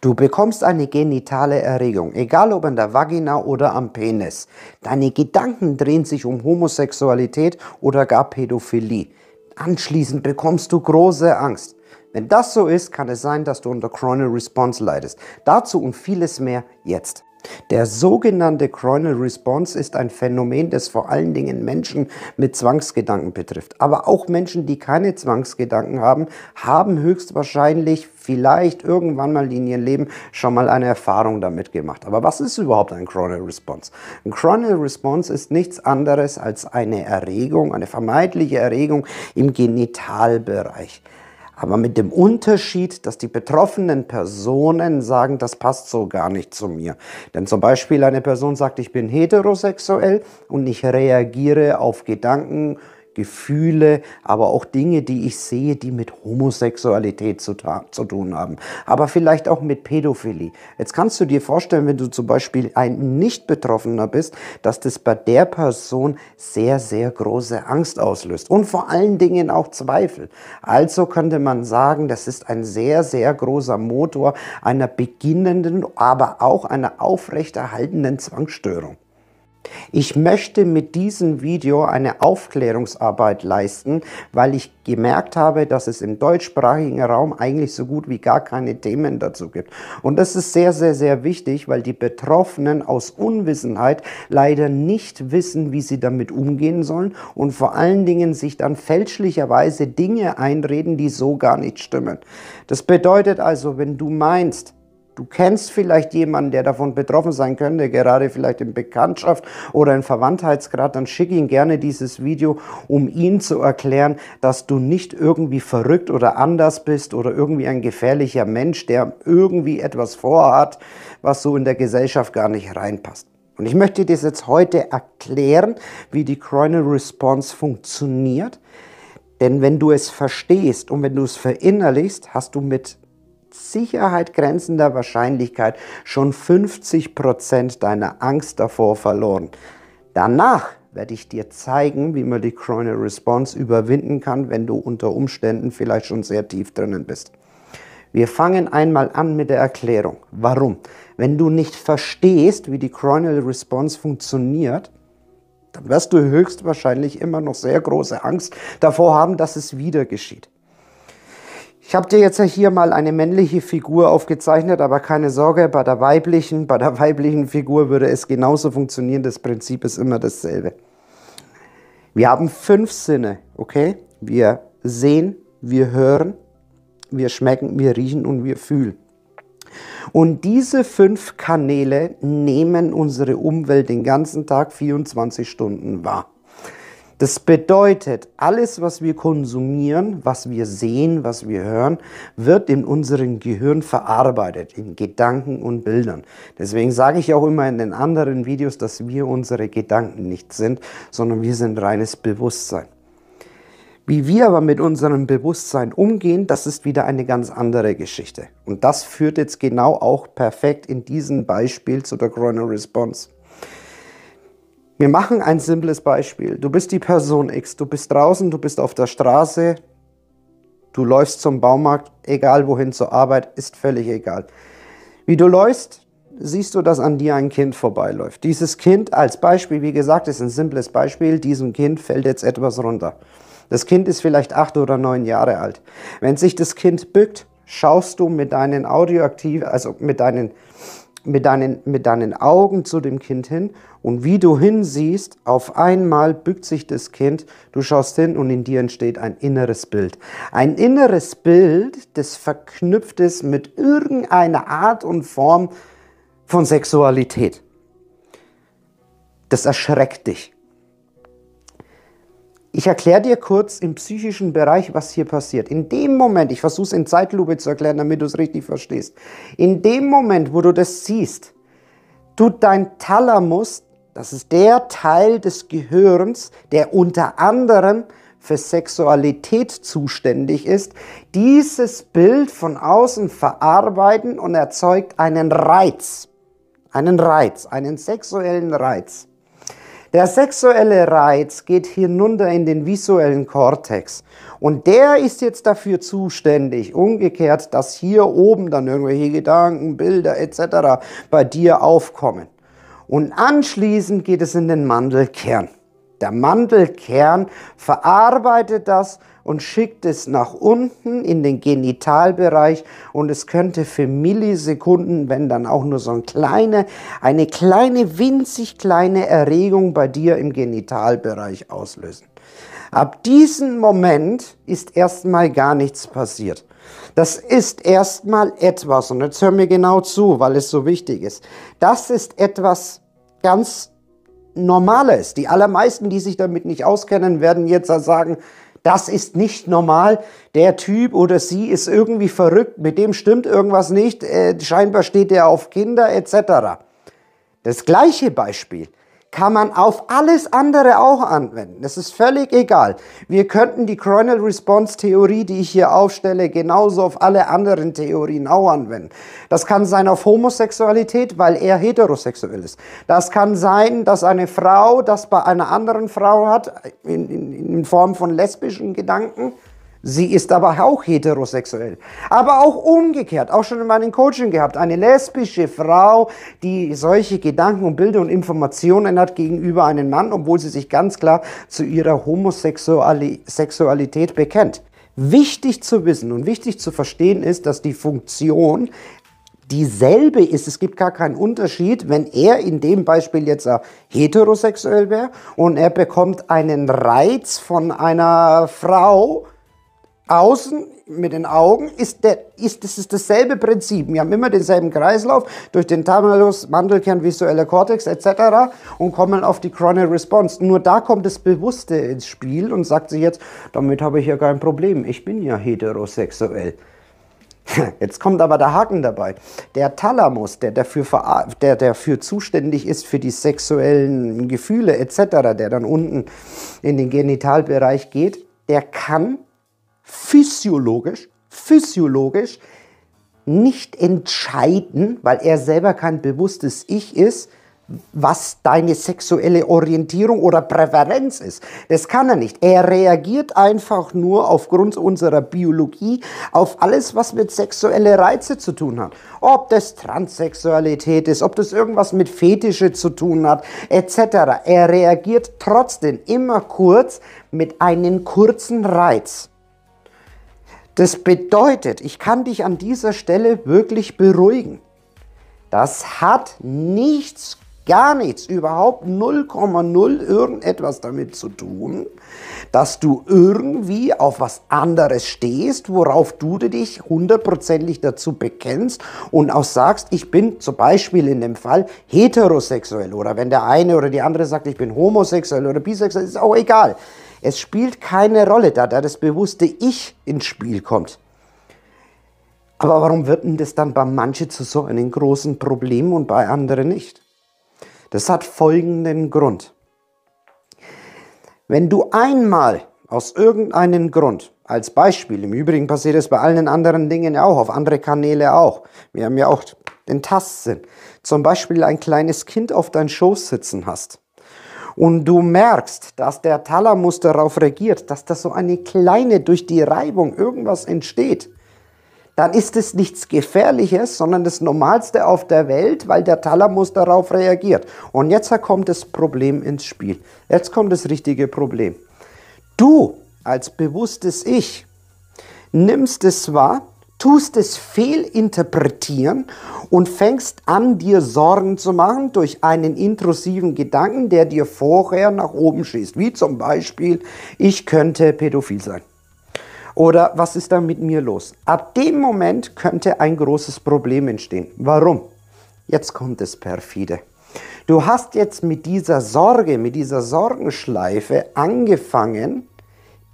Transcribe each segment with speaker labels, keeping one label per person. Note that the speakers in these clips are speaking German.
Speaker 1: Du bekommst eine genitale Erregung, egal ob an der Vagina oder am Penis. Deine Gedanken drehen sich um Homosexualität oder gar Pädophilie. Anschließend bekommst du große Angst. Wenn das so ist, kann es sein, dass du unter Coronal Response leidest. Dazu und vieles mehr jetzt. Der sogenannte Coronal Response ist ein Phänomen, das vor allen Dingen Menschen mit Zwangsgedanken betrifft. Aber auch Menschen, die keine Zwangsgedanken haben, haben höchstwahrscheinlich vielleicht irgendwann mal in ihrem Leben schon mal eine Erfahrung damit gemacht. Aber was ist überhaupt ein Coronal Response? Ein Coronal Response ist nichts anderes als eine Erregung, eine vermeintliche Erregung im Genitalbereich. Aber mit dem Unterschied, dass die betroffenen Personen sagen, das passt so gar nicht zu mir. Denn zum Beispiel eine Person sagt, ich bin heterosexuell und ich reagiere auf Gedanken, Gefühle, aber auch Dinge, die ich sehe, die mit Homosexualität zu tun haben. Aber vielleicht auch mit Pädophilie. Jetzt kannst du dir vorstellen, wenn du zum Beispiel ein Nicht-Betroffener bist, dass das bei der Person sehr, sehr große Angst auslöst. Und vor allen Dingen auch Zweifel. Also könnte man sagen, das ist ein sehr, sehr großer Motor einer beginnenden, aber auch einer aufrechterhaltenden Zwangsstörung. Ich möchte mit diesem Video eine Aufklärungsarbeit leisten, weil ich gemerkt habe, dass es im deutschsprachigen Raum eigentlich so gut wie gar keine Themen dazu gibt. Und das ist sehr, sehr, sehr wichtig, weil die Betroffenen aus Unwissenheit leider nicht wissen, wie sie damit umgehen sollen und vor allen Dingen sich dann fälschlicherweise Dinge einreden, die so gar nicht stimmen. Das bedeutet also, wenn du meinst, du kennst vielleicht jemanden, der davon betroffen sein könnte, gerade vielleicht in Bekanntschaft oder in Verwandtheitsgrad, dann schick ihm gerne dieses Video, um ihm zu erklären, dass du nicht irgendwie verrückt oder anders bist oder irgendwie ein gefährlicher Mensch, der irgendwie etwas vorhat, was so in der Gesellschaft gar nicht reinpasst. Und ich möchte dir das jetzt heute erklären, wie die Coronal Response funktioniert. Denn wenn du es verstehst und wenn du es verinnerlichst, hast du mit Sicherheit grenzender Wahrscheinlichkeit schon 50% deiner Angst davor verloren. Danach werde ich dir zeigen, wie man die Coronal Response überwinden kann, wenn du unter Umständen vielleicht schon sehr tief drinnen bist. Wir fangen einmal an mit der Erklärung. Warum? Wenn du nicht verstehst, wie die Coronal Response funktioniert, dann wirst du höchstwahrscheinlich immer noch sehr große Angst davor haben, dass es wieder geschieht. Ich habe dir jetzt hier mal eine männliche Figur aufgezeichnet, aber keine Sorge, bei der weiblichen Figur würde es genauso funktionieren. Das Prinzip ist immer dasselbe. Wir haben 5 Sinne, okay? Wir sehen, wir hören, wir schmecken, wir riechen und wir fühlen. Und diese 5 Kanäle nehmen unsere Umwelt den ganzen Tag 24 Stunden wahr. Das bedeutet, alles, was wir konsumieren, was wir sehen, was wir hören, wird in unserem Gehirn verarbeitet, in Gedanken und Bildern. Deswegen sage ich auch immer in den anderen Videos, dass wir unsere Gedanken nicht sind, sondern wir sind reines Bewusstsein. Wie wir aber mit unserem Bewusstsein umgehen, das ist wieder eine ganz andere Geschichte. Und das führt jetzt genau auch perfekt in diesem Beispiel zu der Coronal Response. Wir machen ein simples Beispiel. Du bist die Person X, du bist draußen, du bist auf der Straße, du läufst zum Baumarkt, egal wohin zur Arbeit, ist völlig egal. Wie du läufst, siehst du, dass an dir ein Kind vorbeiläuft. Dieses Kind als Beispiel, wie gesagt, ist ein simples Beispiel, diesem Kind fällt jetzt etwas runter. Das Kind ist vielleicht 8 oder 9 Jahre alt. Wenn sich das Kind bückt, schaust du mit deinen mit deinen Augen zu dem Kind hin und wie du hinsiehst, auf einmal bückt sich das Kind, du schaust hin und in dir entsteht ein inneres Bild. Ein inneres Bild, das verknüpft ist mit irgendeiner Art und Form von Sexualität. Das erschreckt dich. Ich erkläre dir kurz im psychischen Bereich, was hier passiert. In dem Moment, ich versuche es in Zeitlupe zu erklären, damit du es richtig verstehst. In dem Moment, wo du das siehst, tut dein Thalamus, das ist der Teil des Gehirns, der unter anderem für Sexualität zuständig ist, dieses Bild von außen verarbeiten und erzeugt einen Reiz, einen sexuellen Reiz. Der sexuelle Reiz geht hinunter in den visuellen Kortex und der ist jetzt dafür zuständig, umgekehrt, dass hier oben dann irgendwelche Gedanken, Bilder etc. bei dir aufkommen. Und anschließend geht es in den Mandelkern. Der Mandelkern verarbeitet das und schickt es nach unten in den Genitalbereich und es könnte für Millisekunden, wenn dann auch nur so eine kleine, winzig kleine Erregung bei dir im Genitalbereich auslösen. Ab diesem Moment ist erstmal gar nichts passiert. Das ist erstmal etwas, und jetzt hör mir genau zu, weil es so wichtig ist. Das ist etwas ganz Normales. Die allermeisten, die sich damit nicht auskennen, werden jetzt sagen, das ist nicht normal, der Typ oder sie ist irgendwie verrückt, mit dem stimmt irgendwas nicht, scheinbar steht er auf Kinder etc. Das gleiche Beispiel kann man auf alles andere auch anwenden. Das ist völlig egal. Wir könnten die Coronal Response Theorie, die ich hier aufstelle, genauso auf alle anderen Theorien auch anwenden. Das kann sein auf Homosexualität, weil er heterosexuell ist. Das kann sein, dass eine Frau das bei einer anderen Frau hat, in Form von lesbischen Gedanken. Sie ist aber auch heterosexuell. Aber auch umgekehrt, auch schon in meinem Coaching gehabt. Eine lesbische Frau, die solche Gedanken und Bilder und Informationen hat gegenüber einem Mann, obwohl sie sich ganz klar zu ihrer Homosexualität bekennt. Wichtig zu wissen und wichtig zu verstehen ist, dass die Funktion dieselbe ist. Es gibt gar keinen Unterschied, wenn er in dem Beispiel jetzt heterosexuell wäre und er bekommt einen Reiz von einer Frau, außen mit den Augen ist dasselbe Prinzip. Wir haben immer denselben Kreislauf durch den Thalamus, Mandelkern, visueller Kortex etc. und kommen auf die Coronal Response. Nur da kommt das Bewusste ins Spiel und sagt sich jetzt, damit habe ich ja kein Problem, ich bin ja heterosexuell. Jetzt kommt aber der Haken dabei. Der Thalamus, der dafür zuständig ist für die sexuellen Gefühle etc., der dann unten in den Genitalbereich geht, der kann physiologisch nicht entscheiden, weil er selber kein bewusstes Ich ist, was deine sexuelle Orientierung oder Präferenz ist. Das kann er nicht. Er reagiert einfach nur aufgrund unserer Biologie auf alles, was mit sexuellen Reize zu tun hat. Ob das Transsexualität ist, ob das irgendwas mit Fetische zu tun hat, etc. Er reagiert trotzdem immer kurz mit einem kurzen Reiz. Das bedeutet, ich kann dich an dieser Stelle wirklich beruhigen. Das hat nichts, gar nichts, überhaupt 0,0 irgendetwas damit zu tun, dass du irgendwie auf was anderes stehst, worauf du dich hundertprozentig dazu bekennst und auch sagst, ich bin zum Beispiel in dem Fall heterosexuell oder wenn der eine oder die andere sagt, ich bin homosexuell oder bisexuell, ist auch egal. Es spielt keine Rolle, da das bewusste Ich ins Spiel kommt. Aber warum wird denn das dann bei manchen zu so einem großen Problem und bei anderen nicht? Das hat folgenden Grund. Wenn du einmal aus irgendeinem Grund, als Beispiel, im Übrigen passiert es bei allen anderen Dingen auch, auf andere Kanäle auch, wir haben ja auch den Tastsinn, zum Beispiel ein kleines Kind auf deinem Schoß sitzen hast, und du merkst, dass der Thalamus darauf reagiert, dass das so eine kleine, durch die Reibung irgendwas entsteht, dann ist es nichts Gefährliches, sondern das Normalste auf der Welt, weil der Thalamus darauf reagiert. Und jetzt kommt das Problem ins Spiel. Jetzt kommt das richtige Problem. Du als bewusstes Ich nimmst es wahr, tust es fehlinterpretieren und fängst an, dir Sorgen zu machen durch einen intrusiven Gedanken, der dir vorher nach oben schießt. Wie zum Beispiel, ich könnte pädophil sein. Oder was ist da mit mir los? Ab dem Moment könnte ein großes Problem entstehen. Warum? Jetzt kommt das Perfide. Du hast jetzt mit dieser Sorge, mit dieser Sorgenschleife angefangen,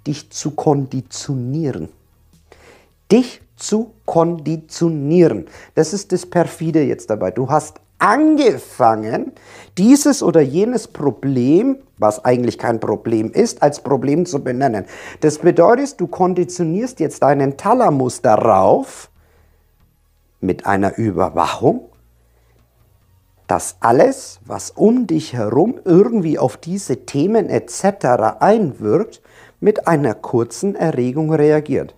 Speaker 1: dich zu konditionieren. Dich zu konditionieren. Das ist das Perfide jetzt dabei. Du hast angefangen, dieses oder jenes Problem, was eigentlich kein Problem ist, als Problem zu benennen. Das bedeutet, du konditionierst jetzt deinen Thalamus darauf, mit einer Überwachung, dass alles, was um dich herum irgendwie auf diese Themen etc. einwirkt, mit einer kurzen Erregung reagiert.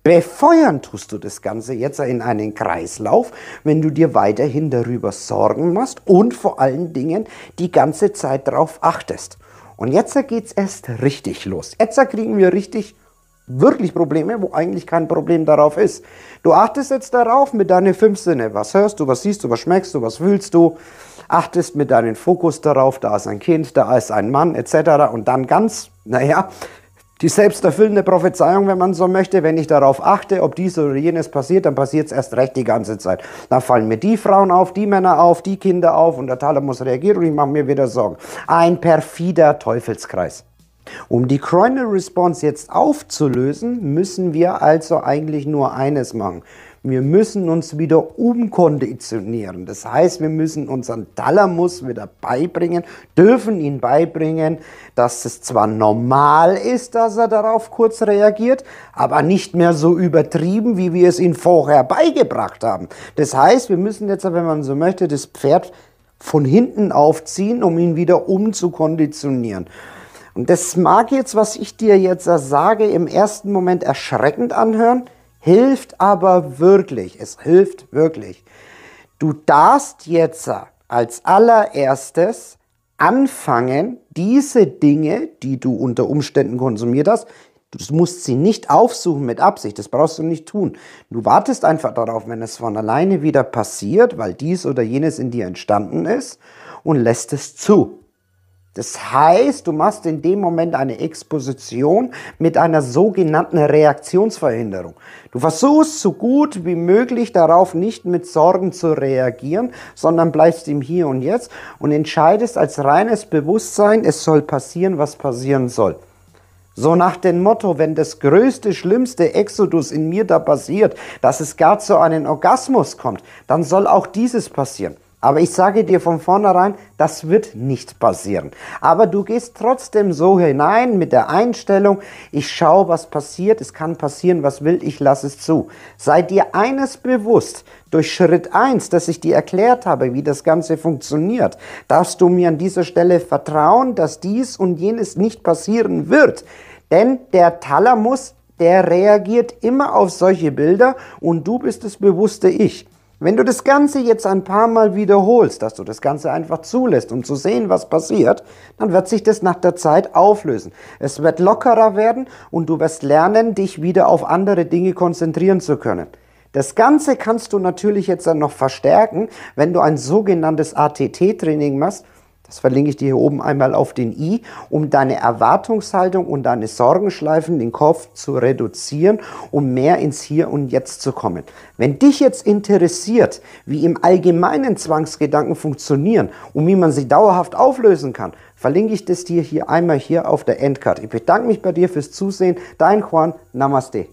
Speaker 1: Befeuern tust du das Ganze jetzt in einen Kreislauf, wenn du dir weiterhin darüber Sorgen machst und vor allen Dingen die ganze Zeit darauf achtest. Und jetzt geht es erst richtig los. Jetzt kriegen wir wirklich Probleme, wo eigentlich kein Problem darauf ist. Du achtest jetzt darauf mit deinen 5 Sinne. Was hörst du, was siehst du, was schmeckst du, was fühlst du? Achtest mit deinem Fokus darauf, da ist ein Kind, da ist ein Mann etc. Und dann ganz, die selbsterfüllende Prophezeiung, wenn man so möchte, wenn ich darauf achte, ob dies oder jenes passiert, dann passiert es erst recht die ganze Zeit. Dann fallen mir die Frauen auf, die Männer auf, die Kinder auf und der Thalamus reagiert und ich mache mir wieder Sorgen. Ein perfider Teufelskreis. Um die Coronal Response jetzt aufzulösen, müssen wir also eigentlich nur eines machen. Wir müssen uns wieder umkonditionieren. Das heißt, wir müssen unseren Thalamus wieder beibringen, dürfen ihn beibringen, dass es zwar normal ist, dass er darauf kurz reagiert, aber nicht mehr so übertrieben, wie wir es ihm vorher beigebracht haben. Das heißt, wir müssen jetzt, wenn man so möchte, das Pferd von hinten aufziehen, um ihn wieder umzukonditionieren. Und das mag jetzt, was ich dir jetzt sage, im ersten Moment erschreckend anhören, hilft aber wirklich. Es hilft wirklich. Du darfst jetzt als allererstes anfangen, diese Dinge, die du unter Umständen konsumiert hast, du musst sie nicht aufsuchen mit Absicht, das brauchst du nicht tun. Du wartest einfach darauf, wenn es von alleine wieder passiert, weil dies oder jenes in dir entstanden ist und lässt es zu. Das heißt, du machst in dem Moment eine Exposition mit einer sogenannten Reaktionsverhinderung. Du versuchst so gut wie möglich darauf nicht mit Sorgen zu reagieren, sondern bleibst im Hier und Jetzt und entscheidest als reines Bewusstsein, es soll passieren, was passieren soll. So nach dem Motto, wenn das größte, schlimmste Exodus in mir da passiert, dass es gar zu einem Orgasmus kommt, dann soll auch dieses passieren. Aber ich sage dir von vornherein, das wird nicht passieren. Aber du gehst trotzdem so hinein mit der Einstellung, ich schaue, was passiert, es kann passieren, was will, ich lasse es zu. Sei dir eines bewusst, durch Schritt 1, dass ich dir erklärt habe, wie das Ganze funktioniert, darfst du mir an dieser Stelle vertrauen, dass dies und jenes nicht passieren wird. Denn der Thalamus, der reagiert immer auf solche Bilder und du bist das bewusste Ich. Wenn du das Ganze jetzt ein paar Mal wiederholst, dass du das Ganze einfach zulässt, um zu sehen, was passiert, dann wird sich das nach der Zeit auflösen. Es wird lockerer werden und du wirst lernen, dich wieder auf andere Dinge konzentrieren zu können. Das Ganze kannst du natürlich jetzt dann noch verstärken, wenn du ein sogenanntes ATT-Training machst. Das verlinke ich dir hier oben einmal auf den i, um deine Erwartungshaltung und deine Sorgenschleifen, den Kopf zu reduzieren, um mehr ins Hier und Jetzt zu kommen. Wenn dich jetzt interessiert, wie im Allgemeinen Zwangsgedanken funktionieren und wie man sie dauerhaft auflösen kann, verlinke ich das dir hier einmal hier auf der Endcard. Ich bedanke mich bei dir fürs Zusehen. Dein Juan. Namaste.